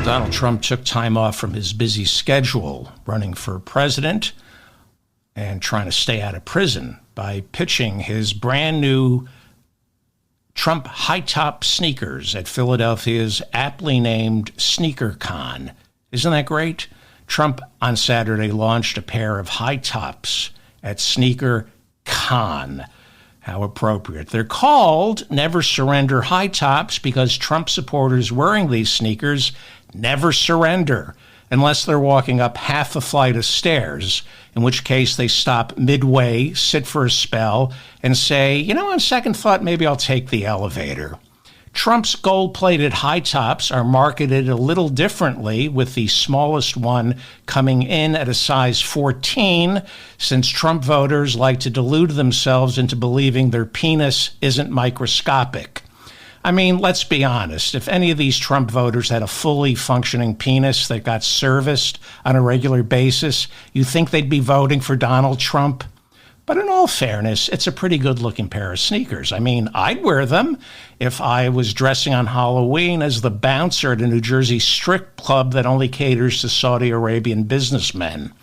Donald Trump took time off from his busy schedule running for president and trying to stay out of prison by pitching his brand new Trump high-top sneakers at Philadelphia's aptly named SneakerCon. Isn't that great? Trump on Saturday launched a pair of high tops at SneakerCon. How appropriate. They're called Never Surrender high tops because Trump supporters wearing these sneakers never surrender unless they're walking up half a flight of stairs, in which case they stop midway, sit for a spell, and say, on second thought, maybe I'll take the elevator. Trump's gold-plated high tops are marketed a little differently, with the smallest one coming in at a size 14, since Trump voters like to delude themselves into believing their penis isn't microscopic. I mean, let's be honest. If any of these Trump voters had a fully functioning penis that got serviced on a regular basis, you think they'd be voting for Donald Trump? But in all fairness, it's a pretty good-looking pair of sneakers. I mean, I'd wear them if I was dressing on Halloween as the bouncer at a New Jersey strip club that only caters to Saudi Arabian businessmen.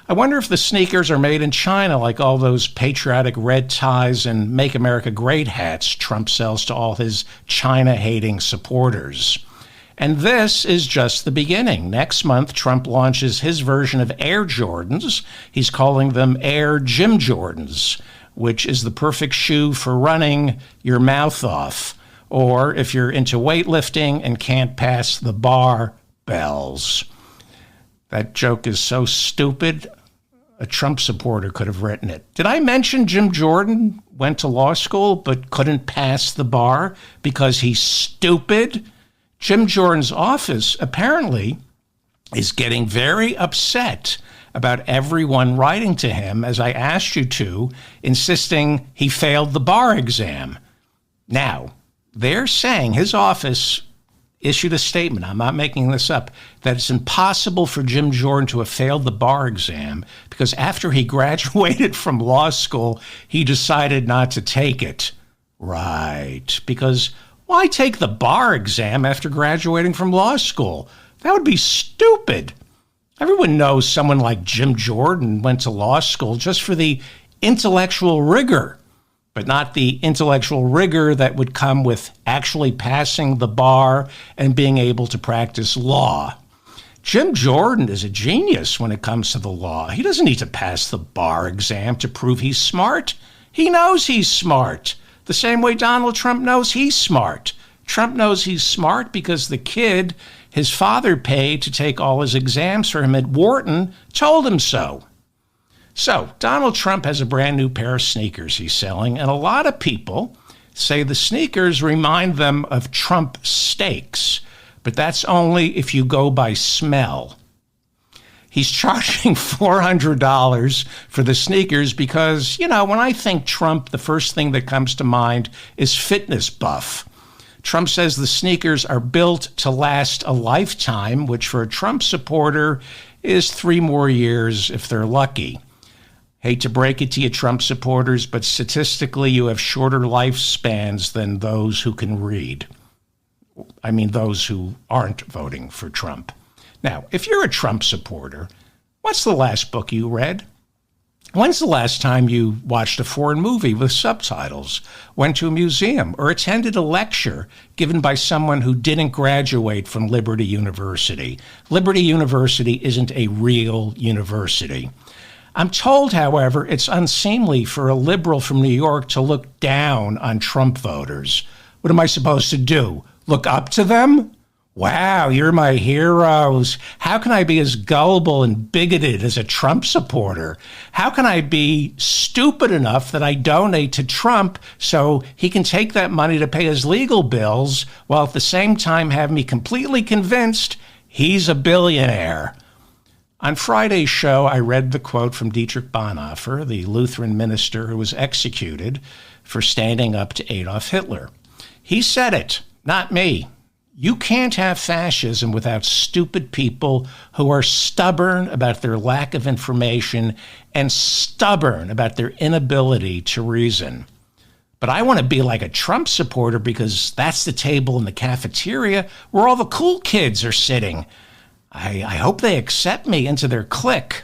I wonder if the sneakers are made in China like all those patriotic red ties and Make America Great hats Trump sells to all his China-hating supporters. And this is just the beginning. Next month, Trump launches his version of Air Jordans. He's calling them Air Jim Jordans, which is the perfect shoe for running your mouth off, or if you're into weightlifting and can't pass the bar bells. That joke is so stupid, a Trump supporter could have written it. Did I mention Jim Jordan went to law school but couldn't pass the bar because he's stupid? Jim Jordan's office apparently is getting very upset about everyone writing to him, as I asked you to, insisting he failed the bar exam. Now, they're saying his office issued a statement, I'm not making this up, that it's impossible for Jim Jordan to have failed the bar exam because after he graduated from law school, he decided not to take it. Right, because why take the bar exam after graduating from law school? That would be stupid. Everyone knows someone like Jim Jordan went to law school just for the intellectual rigor, but not the intellectual rigor that would come with actually passing the bar and being able to practice law. Jim Jordan is a genius when it comes to the law. He doesn't need to pass the bar exam to prove he's smart. He knows he's smart. The same way Donald Trump knows he's smart. Trump knows he's smart because the kid his father paid to take all his exams for him at Wharton told him so. So, Donald Trump has a brand new pair of sneakers he's selling, and a lot of people say the sneakers remind them of Trump steaks, but that's only if you go by smell. He's charging $400 for the sneakers because, when I think Trump, the first thing that comes to mind is fitness buff. Trump says the sneakers are built to last a lifetime, which for a Trump supporter is 3 more years if they're lucky. Hate to break it to you, Trump supporters, but statistically you have shorter lifespans than those who can read. I mean, those who aren't voting for Trump. Now, if you're a Trump supporter, what's the last book you read? When's the last time you watched a foreign movie with subtitles, went to a museum, or attended a lecture given by someone who didn't graduate from Liberty University? Liberty University isn't a real university. I'm told, however, it's unseemly for a liberal from New York to look down on Trump voters. What am I supposed to do? Look up to them? Wow, you're my heroes. How can I be as gullible and bigoted as a Trump supporter? How can I be stupid enough that I donate to Trump so he can take that money to pay his legal bills while at the same time have me completely convinced he's a billionaire? On Friday's show, I read the quote from Dietrich Bonhoeffer, the Lutheran minister who was executed for standing up to Adolf Hitler. He said it, not me. You can't have fascism without stupid people who are stubborn about their lack of information and stubborn about their inability to reason. But I want to be like a Trump supporter because that's the table in the cafeteria where all the cool kids are sitting. I hope they accept me into their clique.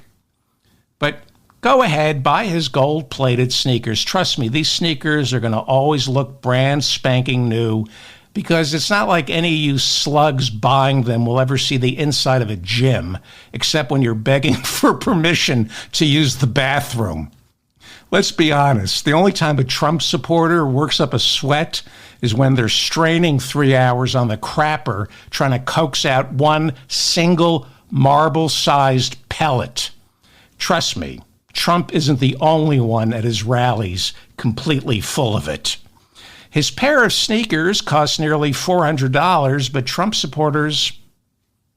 But go ahead, buy his gold-plated sneakers. Trust me, these sneakers are going to always look brand spanking new because it's not like any of you slugs buying them will ever see the inside of a gym, except when you're begging for permission to use the bathroom. Let's be honest, the only time a Trump supporter works up a sweat is when they're straining 3 hours on the crapper trying to coax out one single marble-sized pellet. Trust me, Trump isn't the only one at his rallies completely full of it. His pair of sneakers cost nearly $400, but Trump supporters,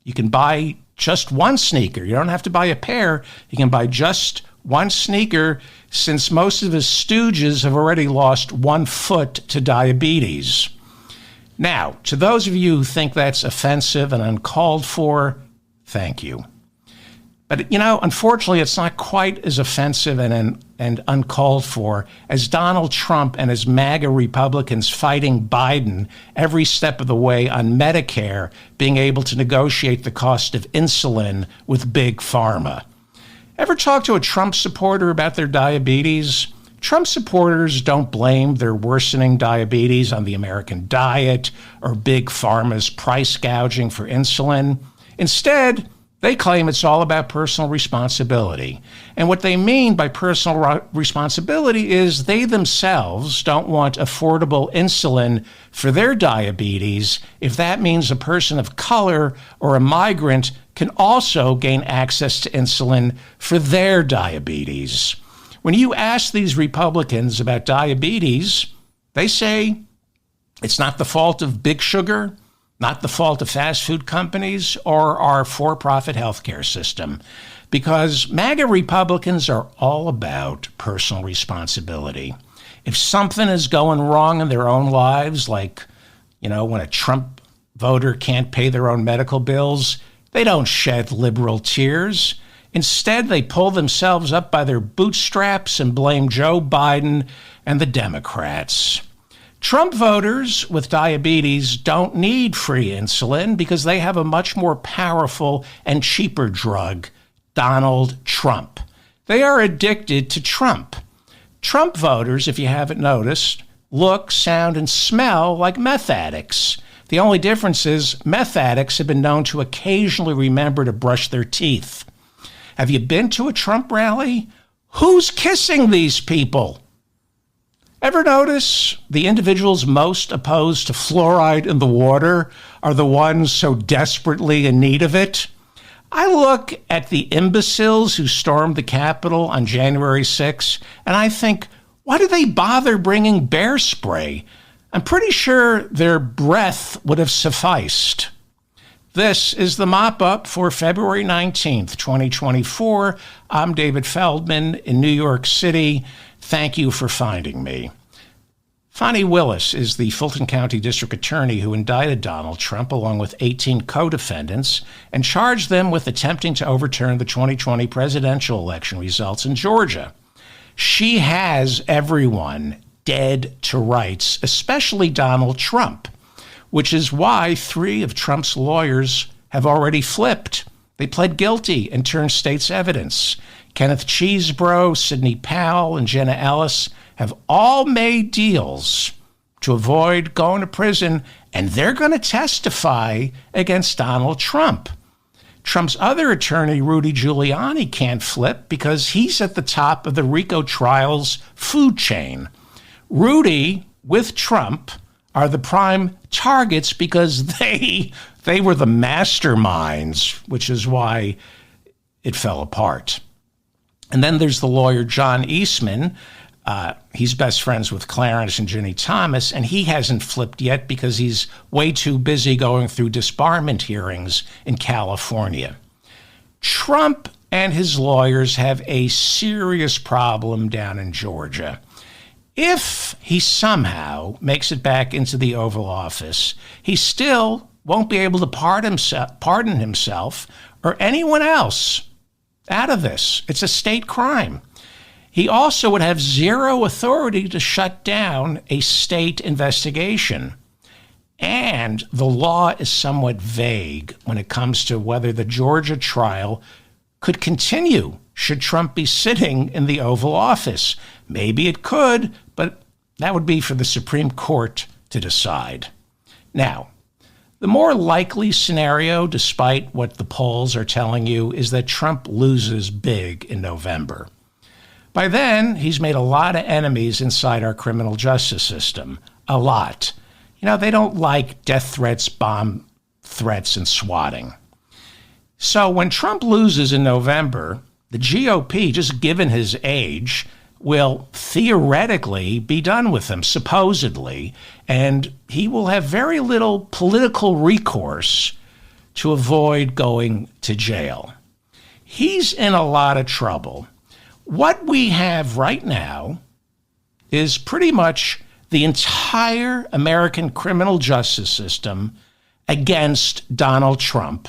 you can buy just one sneaker. You don't have to buy a pair. You can buy just one sneaker, since most of his stooges have already lost 1 foot to diabetes. Now, to those of you who think that's offensive and uncalled for, thank you. But, unfortunately, it's not quite as offensive and uncalled for as Donald Trump and his MAGA Republicans fighting Biden every step of the way on Medicare, being able to negotiate the cost of insulin with Big Pharma. Ever talk to a Trump supporter about their diabetes? Trump supporters don't blame their worsening diabetes on the American diet or Big Pharma's price gouging for insulin. Instead, they claim it's all about personal responsibility. And what they mean by personal responsibility is they themselves don't want affordable insulin for their diabetes if that means a person of color or a migrant can also gain access to insulin for their diabetes. When you ask these Republicans about diabetes, they say it's not the fault of big sugar, not the fault of fast food companies or our for-profit healthcare system, because MAGA Republicans are all about personal responsibility. If something is going wrong in their own lives, like, when a Trump voter can't pay their own medical bills, they don't shed liberal tears. Instead, they pull themselves up by their bootstraps and blame Joe Biden and the Democrats. Trump voters with diabetes don't need free insulin because they have a much more powerful and cheaper drug, Donald Trump. They are addicted to Trump. Trump voters, if you haven't noticed, look, sound, and smell like meth addicts. The only difference is meth addicts have been known to occasionally remember to brush their teeth. Have you been to a Trump rally? Who's kissing these people? Ever notice the individuals most opposed to fluoride in the water are the ones so desperately in need of it? I look at the imbeciles who stormed the Capitol on January 6th, and I think, why did they bother bringing bear spray? I'm pretty sure their breath would have sufficed. This is the mop-up for February 19th, 2024. I'm David Feldman in New York City. Thank you for finding me. Fani Willis is the Fulton County District Attorney who indicted Donald Trump along with 18 co-defendants and charged them with attempting to overturn the 2020 presidential election results in Georgia. She has everyone dead to rights, especially Donald Trump, which is why 3 of Trump's lawyers have already flipped. They pled guilty and turned state's evidence. Kenneth Chesebro, Sidney Powell, and Jenna Ellis have all made deals to avoid going to prison, and they're going to testify against Donald Trump. Trump's other attorney, Rudy Giuliani, can't flip because he's at the top of the RICO trial's food chain. Rudy, with Trump, are the prime targets because they were the masterminds, which is why it fell apart. And then there's the lawyer John Eastman. He's best friends with Clarence and Ginny Thomas, and he hasn't flipped yet because he's way too busy going through disbarment hearings in California. Trump and his lawyers have a serious problem down in Georgia. If he somehow makes it back into the Oval Office, he still won't be able to pardon himself or anyone else out of this. It's a state crime. He also would have zero authority to shut down a state investigation. And the law is somewhat vague when it comes to whether the Georgia trial could continue should Trump be sitting in the Oval Office. Maybe it could, but that would be for the Supreme Court to decide. Now, the more likely scenario, despite what the polls are telling you, is that Trump loses big in November. By then, he's made a lot of enemies inside our criminal justice system. A lot. They don't like death threats, bomb threats, and swatting. So when Trump loses in November, the GOP, just given his age, will theoretically be done with him, supposedly, and he will have very little political recourse to avoid going to jail. He's in a lot of trouble. What we have right now is pretty much the entire American criminal justice system against Donald Trump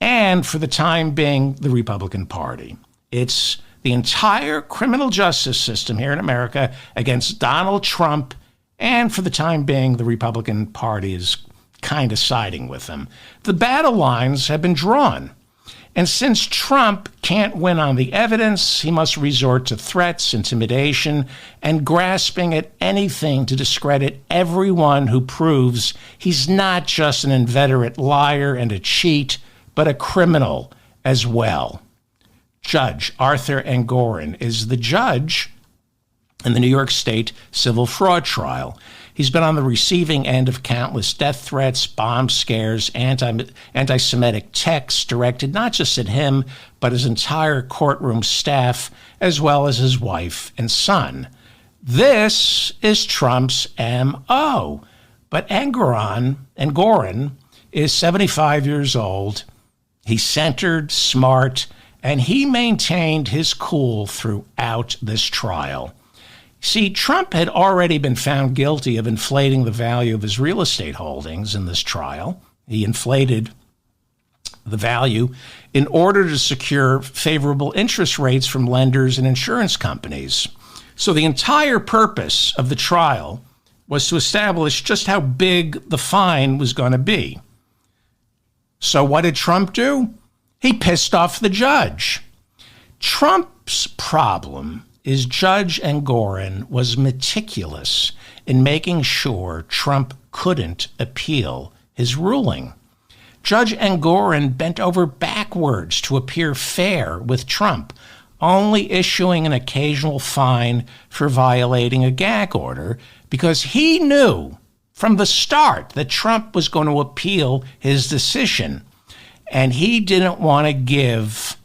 and, for the time being, the Republican Party. It's the entire criminal justice system here in America against Donald Trump, and for the time being, the Republican Party is kind of siding with him. The battle lines have been drawn. And since Trump can't win on the evidence, he must resort to threats, intimidation, and grasping at anything to discredit everyone who proves he's not just an inveterate liar and a cheat, but a criminal as well. Judge Arthur Engoron is the judge in the New York State civil fraud trial. He's been on the receiving end of countless death threats, bomb scares, anti-Semitic texts directed not just at him, but his entire courtroom staff, as well as his wife and son. This is Trump's M.O. But Engoron is 75 years old. He's centered, smart, and he maintained his cool throughout this trial. See, Trump had already been found guilty of inflating the value of his real estate holdings in this trial. He inflated the value in order to secure favorable interest rates from lenders and insurance companies. So the entire purpose of the trial was to establish just how big the fine was going to be. So what did Trump do? He pissed off the judge. Trump's problem is Judge Engoron was meticulous in making sure Trump couldn't appeal his ruling. Judge Engoron bent over backwards to appear fair with Trump, only issuing an occasional fine for violating a gag order because he knew from the start that Trump was going to appeal his decision. And he didn't want to give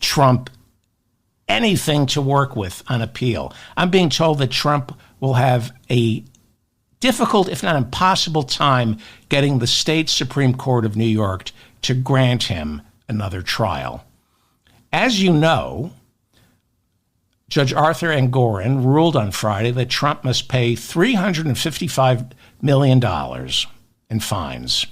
Trump anything to work with on appeal. I'm being told that Trump will have a difficult, if not impossible, time getting the state Supreme Court of New York to grant him another trial. As you know, Judge Arthur Engoron ruled on Friday that Trump must pay $355 million in fines.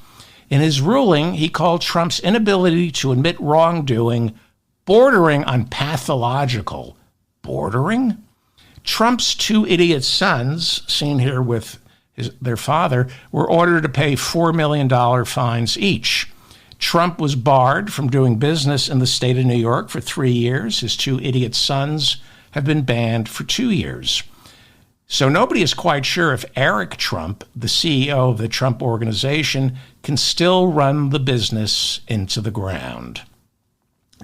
In his ruling, he called Trump's inability to admit wrongdoing bordering on pathological. Bordering? Trump's two idiot sons, seen here with their father, were ordered to pay $4 million fines each. Trump was barred from doing business in the state of New York for 3 years. His two idiot sons have been banned for 2 years. So nobody is quite sure if Eric Trump, the CEO of the Trump Organization, can still run the business into the ground.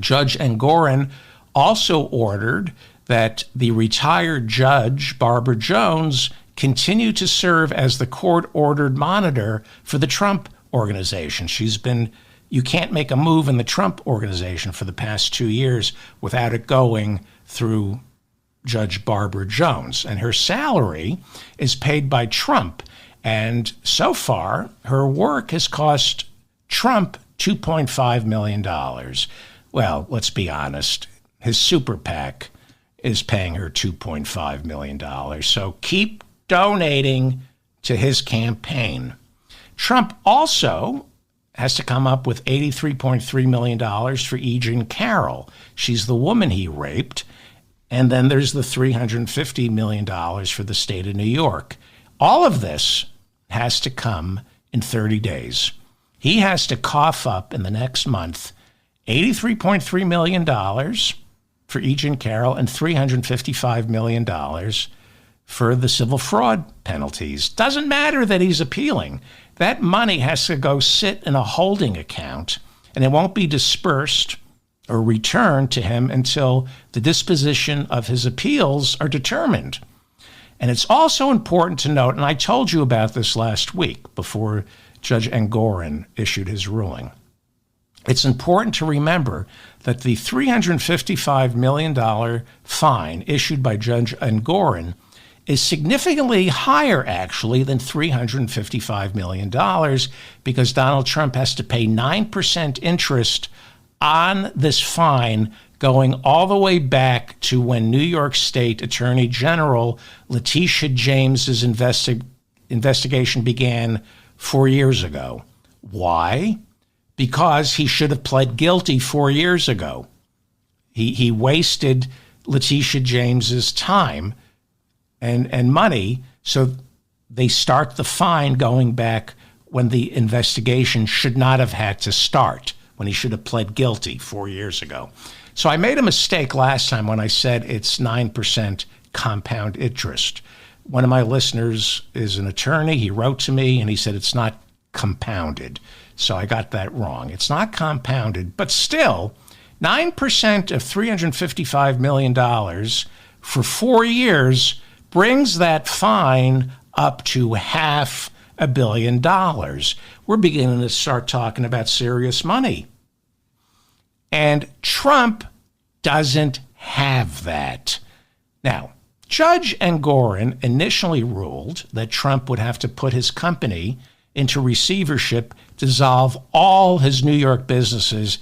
Judge Engoron also ordered that the retired judge, Barbara Jones, continue to serve as the court-ordered monitor for the Trump Organization. You can't make a move in the Trump Organization for the past 2 years without it going through Judge Barbara Jones. And her salary is paid by Trump. And so far, her work has cost Trump $2.5 million. Well, let's be honest. His super PAC is paying her $2.5 million. So keep donating to his campaign. Trump also has to come up with $83.3 million for E. Jean Carroll. She's the woman he raped. And then there's the $350 million for the state of New York. All of this has to come in 30 days. He has to cough up in the next month $83.3 million for E. Jean Carroll and $355 million for the civil fraud penalties. Doesn't matter that he's appealing. That money has to go sit in a holding account, and it won't be dispersed or returned to him until the disposition of his appeals are determined. And it's also important to note, and I told you about this last week before Judge Engoron issued his ruling. It's important to remember that the $355 million fine issued by Judge Engoron is significantly higher, actually, than $355 million because Donald Trump has to pay 9% interest on this fine going all the way back to when New York State Attorney General Letitia James's investigation began 4 years ago. Why? Because he should have pled guilty 4 years ago. He wasted Letitia James's time and money, so they start the fine going back when the investigation should not have had to start, when he should have pled guilty 4 years ago. So I made a mistake last time when I said it's 9% compound interest. One of my listeners is an attorney. He wrote to me and he said it's not compounded. So I got that wrong. It's not compounded, but still, 9% of $355 million for 4 years brings that fine up to $500 million. We're beginning to start talking about serious money. And Trump doesn't have that. Now, Judge Engoron initially ruled that Trump would have to put his company into receivership, dissolve all his New York businesses,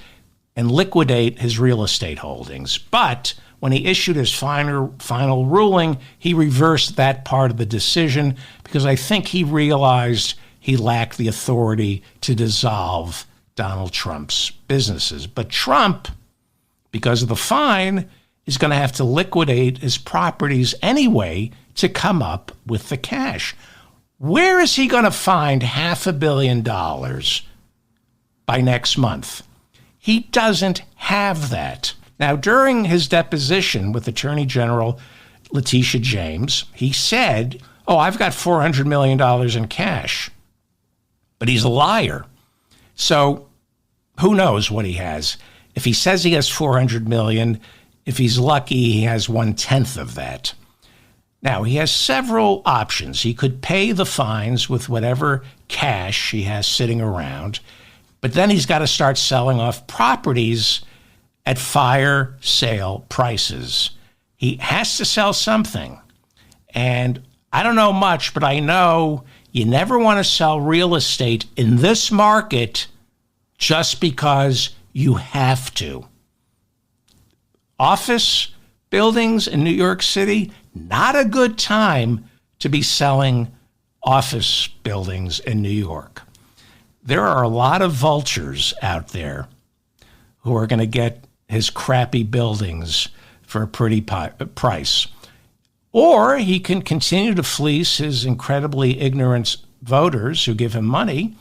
and liquidate his real estate holdings. But when he issued his final ruling, he reversed that part of the decision because I think he realized he lacked the authority to dissolve Donald Trump's businesses. But Trump, because of the fine, is going to have to liquidate his properties anyway to come up with the cash. Where is he going to find $500 million by next month? He doesn't have that. Now, during his deposition with Attorney General Letitia James, he said, I've got $400 million in cash. But he's a liar. So who knows what he has? If he says he has $400 million, if he's lucky, he has 1/10 of that. Now, he has several options. He could pay the fines with whatever cash he has sitting around, but then he's got to start selling off properties at fire sale prices. He has to sell something. And I don't know much, but I know you never want to sell real estate in this market just because you have to. Office buildings in New York City, not a good time to be selling office buildings in New York. There are a lot of vultures out there who are going to get his crappy buildings for a pretty price. Or he can continue to fleece his incredibly ignorant voters who give him money,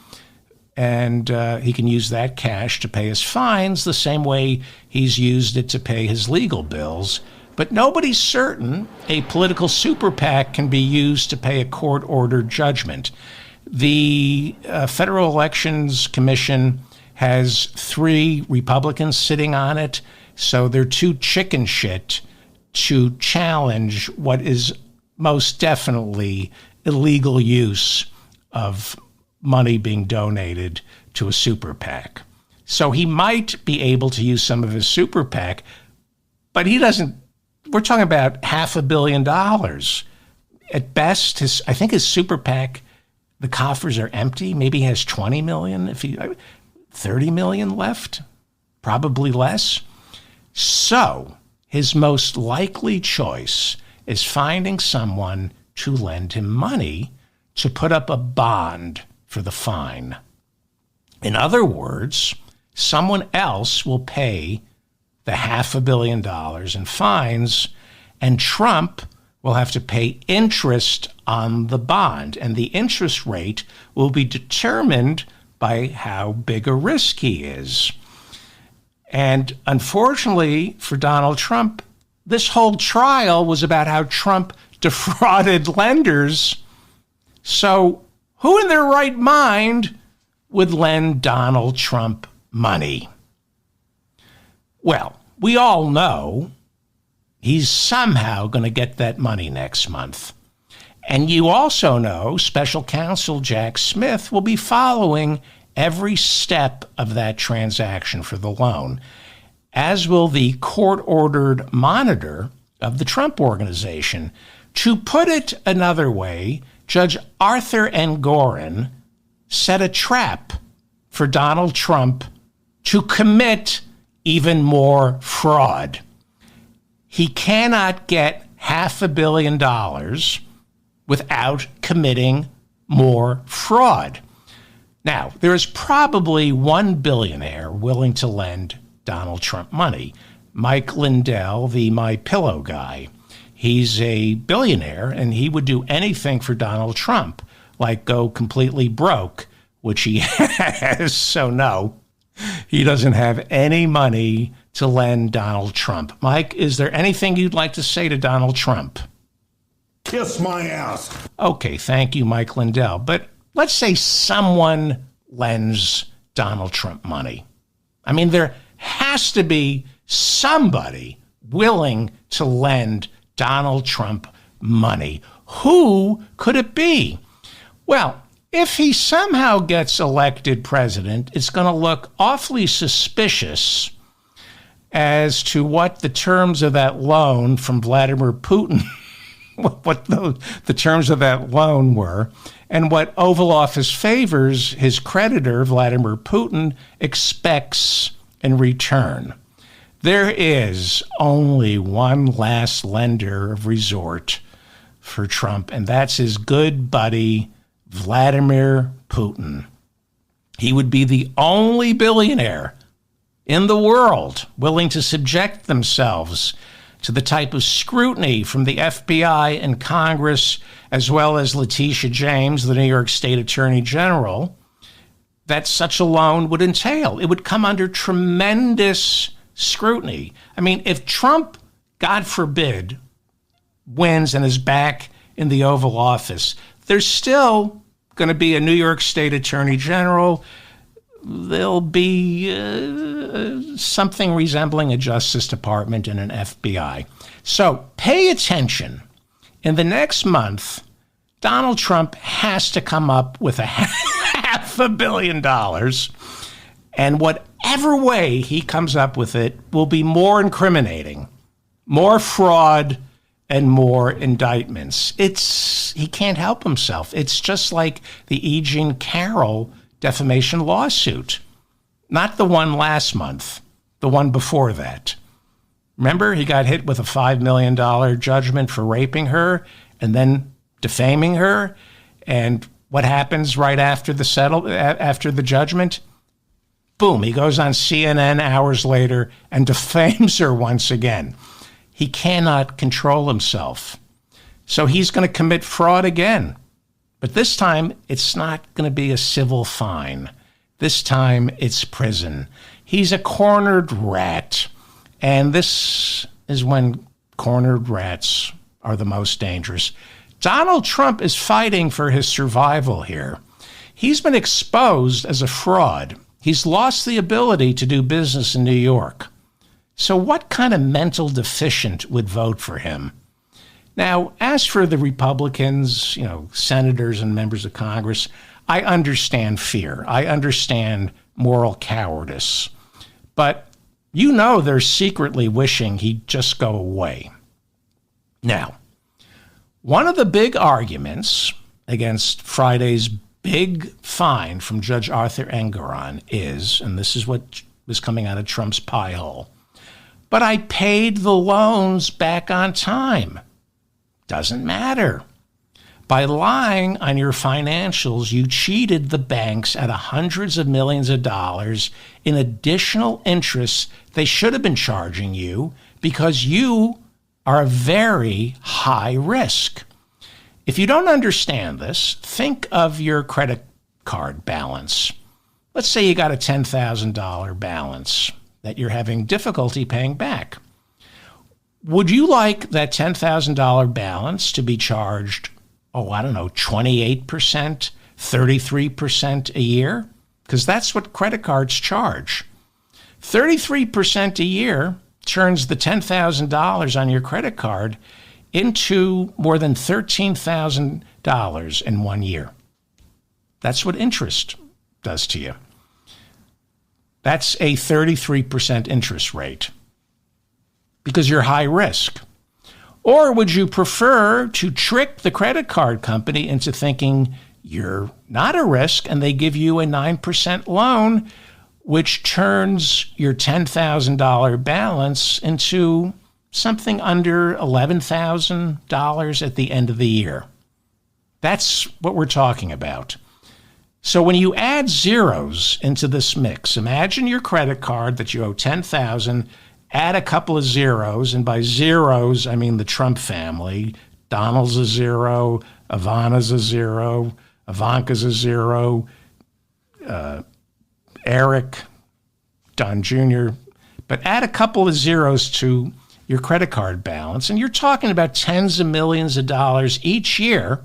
and he can use that cash to pay his fines the same way he's used it to pay his legal bills. But nobody's certain a political super PAC can be used to pay a court-ordered judgment. The Federal Elections Commission has 3 Republicans sitting on it, so they're too chicken shit to challenge what is most definitely illegal use of money being donated to a super PAC. So he might be able to use some of his super PAC, but he doesn't. We're talking about $500 million. At best, I think his super PAC, the coffers are empty. Maybe he has 20 million, 30 million left, probably less. So his most likely choice is finding someone to lend him money to put up a bond for the fine. In other words, someone else will pay the $500 million in fines, and Trump will have to pay interest on the bond, and the interest rate will be determined by how big a risk he is. And unfortunately for Donald Trump, this whole trial was about how Trump defrauded lenders. So who in their right mind would lend Donald Trump money? Well, we all know he's somehow going to get that money next month. And you also know special counsel Jack Smith will be following every step of that transaction for the loan, as will the court-ordered monitor of the Trump Organization. To put it another way, Judge Arthur Engoron set a trap for Donald Trump to commit even more fraud. He cannot get $500 million without committing more fraud. Now, there is probably one billionaire willing to lend Donald Trump money. Mike Lindell, the My Pillow guy. He's a billionaire, and he would do anything for Donald Trump, like go completely broke, which he has. So no, he doesn't have any money to lend Donald Trump. Mike, is there anything you'd like to say to Donald Trump? Kiss my ass. Okay, thank you, Mike Lindell. But let's say someone lends Donald Trump money. I mean, there has to be somebody willing to lend Donald Trump money. Who could it be? Well, if he somehow gets elected president, it's going to look awfully suspicious as to what the terms of that loan from Vladimir Putin, what the terms of that loan were, and what Oval Office favors his creditor, Vladimir Putin, expects in return. There is only one last lender of resort for Trump, and that's his good buddy, Vladimir Putin. He would be the only billionaire in the world willing to subject themselves to the type of scrutiny from the FBI and Congress, as well as Letitia James, the New York State Attorney General, that such a loan would entail. It would come under tremendous scrutiny. I mean, if Trump, God forbid, wins and is back in the Oval Office, there's still going to be a New York State Attorney General. There'll be something resembling a Justice Department and an FBI. So pay attention. In the next month, Donald Trump has to come up with $500 million. And whatever way he comes up with it will be more incriminating, more fraud, and more indictments. He can't help himself. It's just like the E. Jean Carroll defamation lawsuit. Not the one last month, the one before that. Remember, he got hit with a $5 million judgment for raping her and then defaming her. And what happens right after the judgment? Boom, he goes on CNN hours later and defames her once again. He cannot control himself. So he's going to commit fraud again. But this time, it's not going to be a civil fine. This time, it's prison. He's a cornered rat. And this is when cornered rats are the most dangerous. Donald Trump is fighting for his survival here. He's been exposed as a fraud. He's lost the ability to do business in New York. So what kind of mental deficient would vote for him? Now, as for the Republicans, senators and members of Congress, I understand fear. I understand moral cowardice. But they're secretly wishing he'd just go away. Now, one of the big arguments against Friday's big fine from Judge Arthur Engoron is, and this is what was coming out of Trump's pie hole, but I paid the loans back on time. Doesn't matter. By lying on your financials, you cheated the banks out of hundreds of millions of dollars in additional interest they should have been charging you because you are a very high risk. If you don't understand this, think of your credit card balance. Let's say you got a $10,000 balance that you're having difficulty paying back. Would you like that $10,000 balance to be charged, 28%, 33% a year? Because that's what credit cards charge. 33% a year turns the $10,000 on your credit card into more than $13,000 in 1 year. That's what interest does to you. That's a 33% interest rate because you're high risk. Or would you prefer to trick the credit card company into thinking you're not a risk and they give you a 9% loan, which turns your $10,000 balance into something under $11,000 at the end of the year? That's what we're talking about. So when you add zeros into this mix, imagine your credit card that you owe $10,000, add a couple of zeros, and by zeros, I mean the Trump family. Donald's a zero, Ivana's a zero, Ivanka's a zero, Eric, Don Jr., but add a couple of zeros to your credit card balance, and you're talking about tens of millions of dollars each year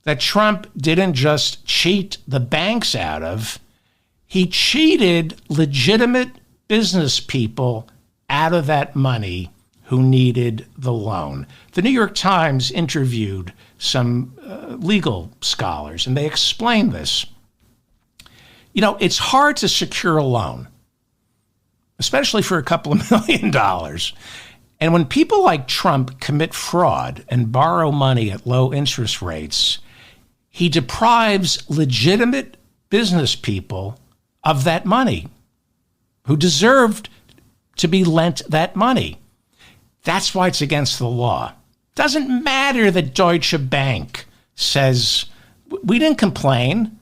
that Trump didn't just cheat the banks out of, he cheated legitimate business people out of that money who needed the loan. The New York Times interviewed some legal scholars, and they explained this. It's hard to secure a loan, especially for a couple of $1 million. And when people like Trump commit fraud and borrow money at low interest rates, he deprives legitimate business people of that money who deserved to be lent that money. That's why it's against the law. Doesn't matter that Deutsche Bank says, we didn't complain.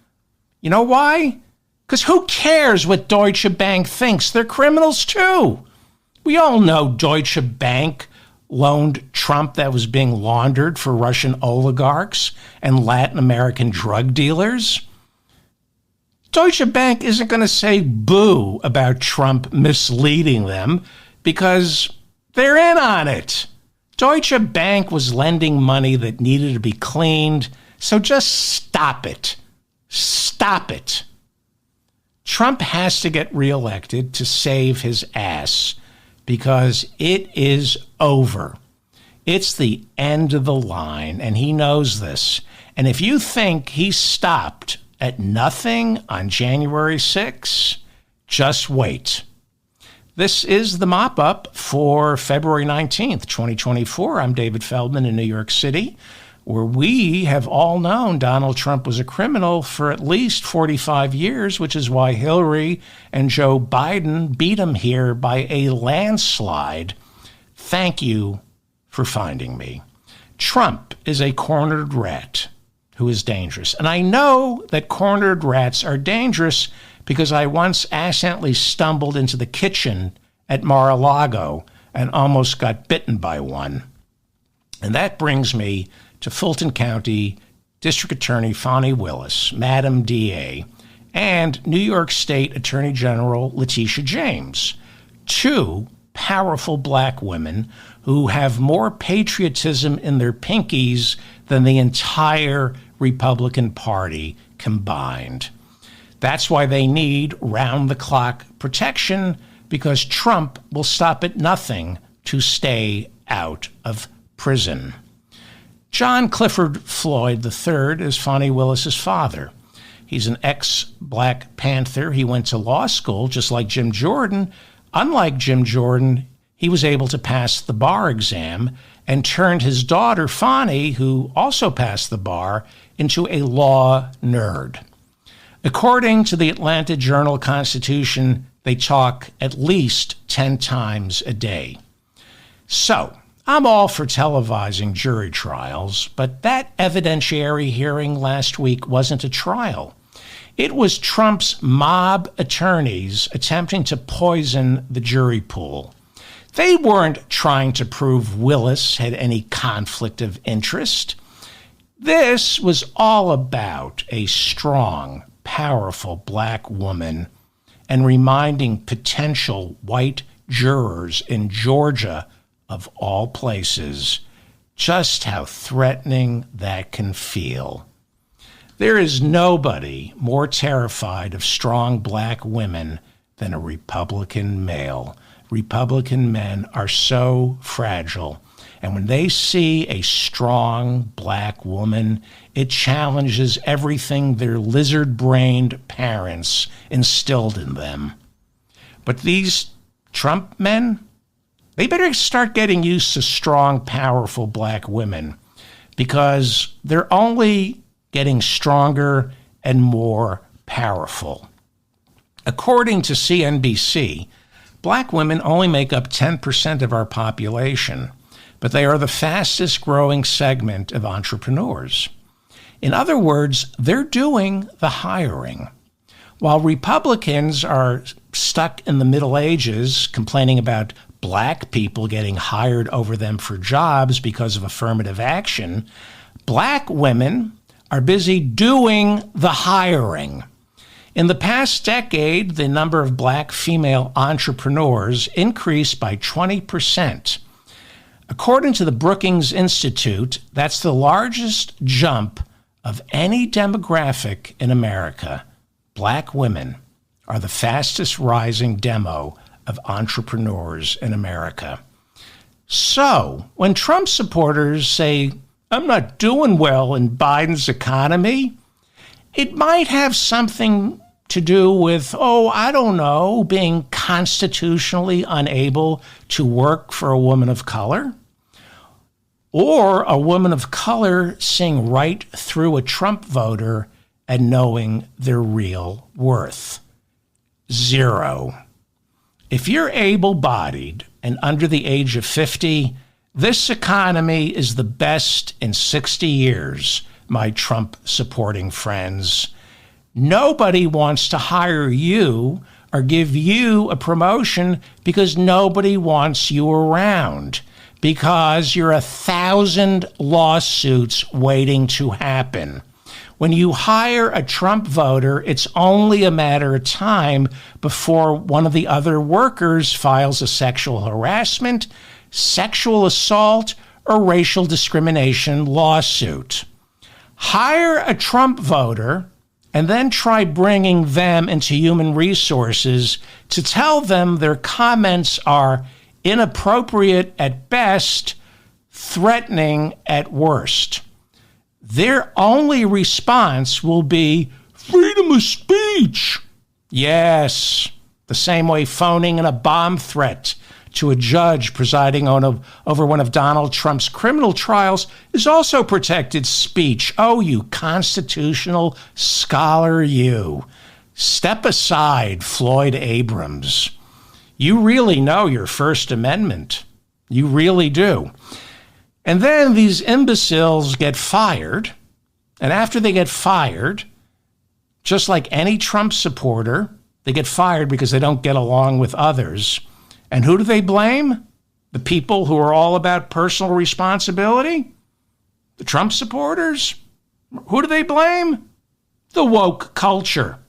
You know why? Because who cares what Deutsche Bank thinks? They're criminals too. We all know Deutsche Bank loaned Trump that was being laundered for Russian oligarchs and Latin American drug dealers. Deutsche Bank isn't going to say boo about Trump misleading them because they're in on it. Deutsche Bank was lending money that needed to be cleaned, so just stop it. Stop it. Trump has to get reelected to save his ass because it is over. It's the end of the line, and he knows this. And if you think he stopped at nothing on January 6, just wait. This is the mop-up for February 19th, 2024. I'm David Feldman in New York City, where we have all known Donald Trump was a criminal for at least 45 years, which is why Hillary and Joe Biden beat him here by a landslide. Thank you for finding me. Trump is a cornered rat who is dangerous. And I know that cornered rats are dangerous because I once accidentally stumbled into the kitchen at Mar-a-Lago and almost got bitten by one. And that brings me to Fulton County District Attorney Fani Willis, Madam DA, and New York State Attorney General Letitia James, two powerful black women who have more patriotism in their pinkies than the entire Republican Party combined. That's why they need round-the-clock protection, because Trump will stop at nothing to stay out of prison. John Clifford Floyd III is Fani Willis's father. He's an ex-Black Panther. He went to law school just like Jim Jordan. Unlike Jim Jordan, he was able to pass the bar exam and turned his daughter, Fani, who also passed the bar, into a law nerd. According to the Atlanta Journal-Constitution, they talk at least 10 times a day. So, I'm all for televising jury trials, but that evidentiary hearing last week wasn't a trial. It was Trump's mob attorneys attempting to poison the jury pool. They weren't trying to prove Willis had any conflict of interest. This was all about a strong, powerful black woman and reminding potential white jurors in Georgia, of all places, just how threatening that can feel. There is nobody more terrified of strong black women than a Republican male. Republican men are so fragile, and when they see a strong black woman, it challenges everything their lizard-brained parents instilled in them. But these Trump men, they better start getting used to strong, powerful black women, because they're only getting stronger and more powerful. According to CNBC, black women only make up 10% of our population, but they are the fastest growing segment of entrepreneurs. In other words, they're doing the hiring. While Republicans are stuck in the Middle Ages complaining about black people getting hired over them for jobs because of affirmative action, black women are busy doing the hiring. In the past decade, the number of black female entrepreneurs increased by 20%. According to the Brookings Institute, that's the largest jump of any demographic in America. Black women are the fastest rising demo of entrepreneurs in America. So, when Trump supporters say, "I'm not doing well in Biden's economy," it might have something to do with, being constitutionally unable to work for a woman of color, or a woman of color seeing right through a Trump voter and knowing their real worth. Zero. If you're able-bodied and under the age of 50, this economy is the best in 60 years, my Trump-supporting friends. Nobody wants to hire you or give you a promotion because nobody wants you around, because you're 1,000 lawsuits waiting to happen. When you hire a Trump voter, it's only a matter of time before one of the other workers files a sexual harassment, sexual assault, or racial discrimination lawsuit. Hire a Trump voter and then try bringing them into human resources to tell them their comments are inappropriate at best, threatening at worst. Their only response will be freedom of speech. Yes, the same way phoning in a bomb threat to a judge presiding over one of Donald Trump's criminal trials is also protected speech. Oh, you constitutional scholar, you. Step aside, Floyd Abrams. You really know your First Amendment. You really do. And then these imbeciles get fired. And after they get fired, just like any Trump supporter, they get fired because they don't get along with others. And who do they blame? The people who are all about personal responsibility? The Trump supporters? Who do they blame? The woke culture.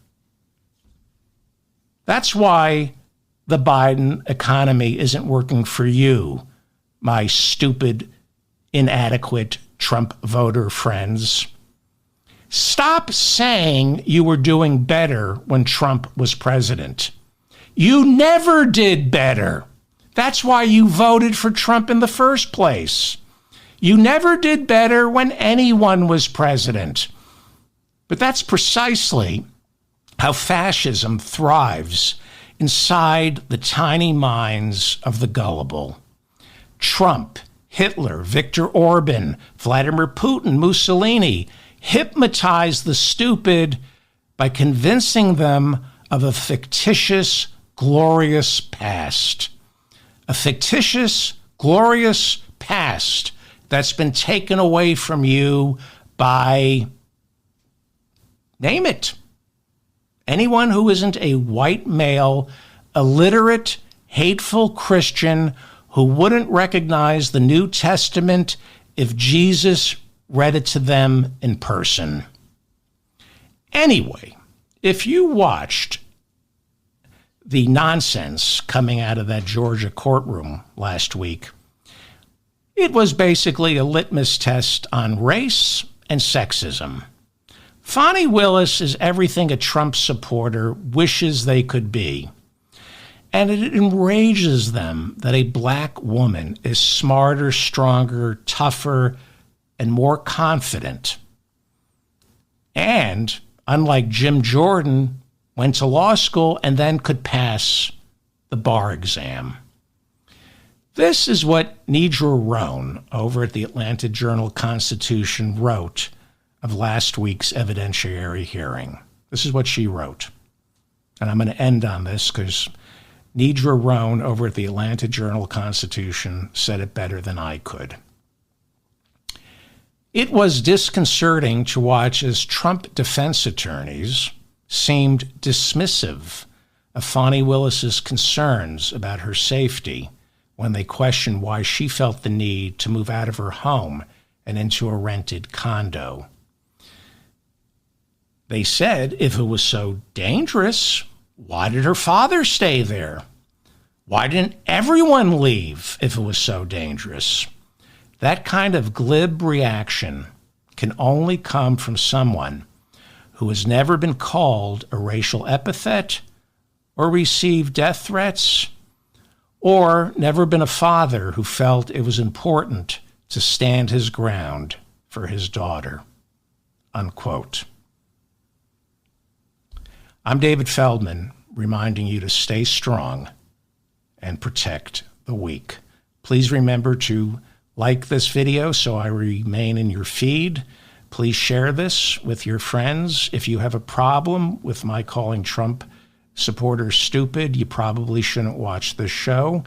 That's why the Biden economy isn't working for you, my stupid, inadequate Trump voter friends. Stop saying you were doing better when Trump was president. You never did better. That's why you voted for Trump in the first place. You never did better when anyone was president. But that's precisely how fascism thrives inside the tiny minds of the gullible. Trump, Hitler, Viktor Orban, Vladimir Putin, Mussolini hypnotized the stupid by convincing them of a fictitious, glorious past. A fictitious, glorious past that's been taken away from you by, name it, anyone who isn't a white male, illiterate, hateful Christian who wouldn't recognize the New Testament if Jesus read it to them in person. Anyway, if you watched the nonsense coming out of that Georgia courtroom last week, it was basically a litmus test on race and sexism. Fani Willis is everything a Trump supporter wishes they could be. And it enrages them that a black woman is smarter, stronger, tougher, and more confident. And, unlike Jim Jordan, went to law school and then could pass the bar exam. This is what Nedra Rhone over at the Atlanta Journal-Constitution wrote of last week's evidentiary hearing. This is what she wrote. And I'm going to end on this because Nedra Rhone over at the Atlanta Journal-Constitution said it better than I could. It was disconcerting to watch as Trump defense attorneys seemed dismissive of Fani Willis's concerns about her safety when they questioned why she felt the need to move out of her home and into a rented condo. They said if it was so dangerous, why did her father stay there? Why didn't everyone leave if it was so dangerous? That kind of glib reaction can only come from someone who has never been called a racial epithet or received death threats, or never been a father who felt it was important to stand his ground for his daughter. Unquote. I'm David Feldman, reminding you to stay strong and protect the weak. Please remember to like this video so I remain in your feed. Please share this with your friends. If you have a problem with my calling Trump supporters stupid, you probably shouldn't watch this show.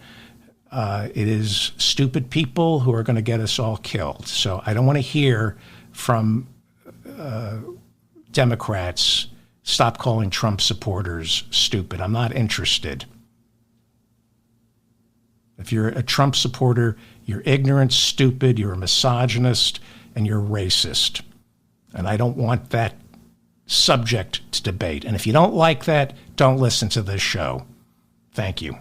It is stupid people who are going to get us all killed. So I don't want to hear from Democrats, stop calling Trump supporters stupid. I'm not interested. If you're a Trump supporter, you're ignorant, stupid, you're a misogynist, and you're racist. And I don't want that subject to debate. And if you don't like that, don't listen to this show. Thank you.